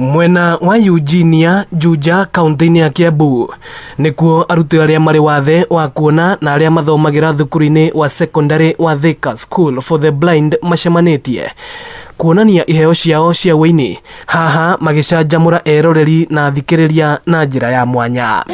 Mwena wa Eugenia, Juja, kaunti-inĩ ya Kiambu nikuo arutwo arĩa marĩ wathe wa kuona na arĩa mathomagira thukuru-inĩ wa secondary wa Thika School for the Blind macemanĩtie kuonania iheo ciao cia ũini, haha magĩcanjamũra eroreri na athikĩrĩria na njĩra ya mwanya.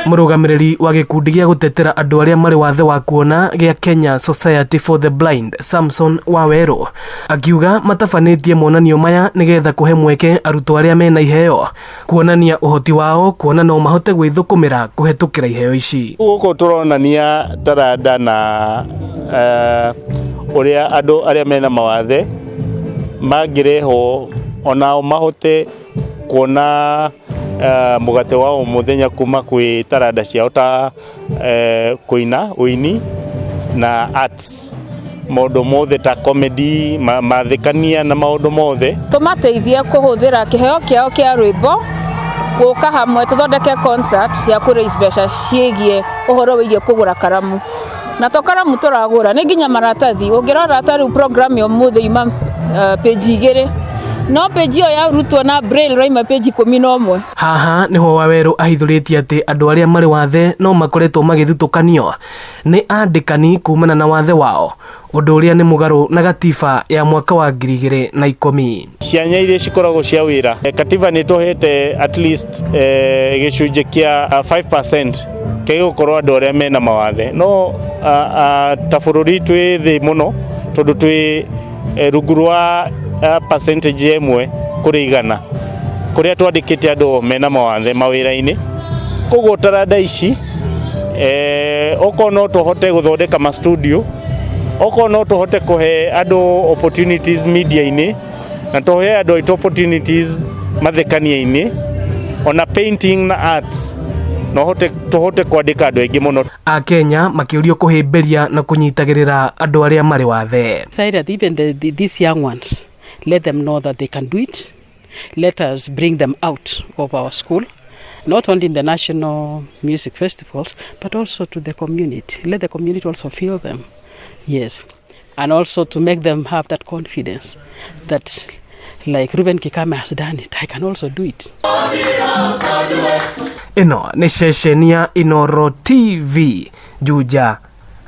Mũrũgamĩrĩri wa gĩkundi gĩa gũtetera andũ arĩa marĩ wathe wa kuona gĩa Kenya Society for the Blind, Samson Waweru, akiuga matabanĩtie monanio maya nĩgetha kũhe mweke arutwo arĩa mena iheo kuonania ũhoti wao kuona no mahote gwĩthũkũmĩra kũhetũkĩra iheo ici. Gũkũ tũronania taranda na ũrĩa andũ arĩa mena mawathe mangĩrehwo onao mahote kuona mugate wao muthenya kuma kwĩ taranda ciao ta kuina uini na arts, maũndũ mothe ta comedy, mathekania na maũndũ mothe. Tũmateithie kũhũthĩra kĩheo kĩao kĩa rwĩmbo gũka hamwe tũthondeke concert ya kũraise mbeca ciĩgiĩ ũhoro wĩgiĩ kũgũra karamu. Na to karamu tũragũra nĩ nginya maratathi. Ũngĩrora ta rĩu program ya ũmũthĩ ima page 2, no page ĩyo yarutwo na braille raima page 11. Haha niho Waweru ahithũrĩtie atĩ andũ arĩa marĩ wathe no makoretwo magĩthutũkanio nĩ andĩkani kumana na wathe wao, ũndũ ũrĩa nĩ mũgarũ na gatiba ya mwaka wa 2010. Cianya iria cikoragwo cia wĩra, katiba nĩ tũhete at least gĩcunjĩ kĩa 5% kĩgũkorwo andũ arĩa mena mawathe, no ta bũrũri twĩ thĩ mũno tondũ twĩ rungu rwa percentage ĩmwe kũrĩ igana kũrĩa twandĩkĩte andũ mena mawathe mawĩra-inĩ. Koguo taranda ici okorwo no tũhote gũthondeka ma studio, okorwo no tũhote kũhe andũ opportunities media-inĩ, na tũhe andũ aitũ opportunities mathekania-inĩ, ona painting na arts, no tũhote kwandĩka andũ aingĩ mũno. Akenya makĩũrio kũhĩmbĩria na kũnyitagĩrĩra andũ arĩa marĩ wathe. Even these young ones, let them know that they can do it. Let us bring them out of our school, not only in the national music festivals, but also to the community. Let the community also feel them. Yes. And also to make them have that confidence that, like Ruben Kikame has done it, I can also do it. Ino nĩ ceceni ya Inooro TV, Juja,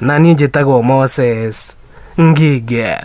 na niĩ njĩtagwo Moses Ngige.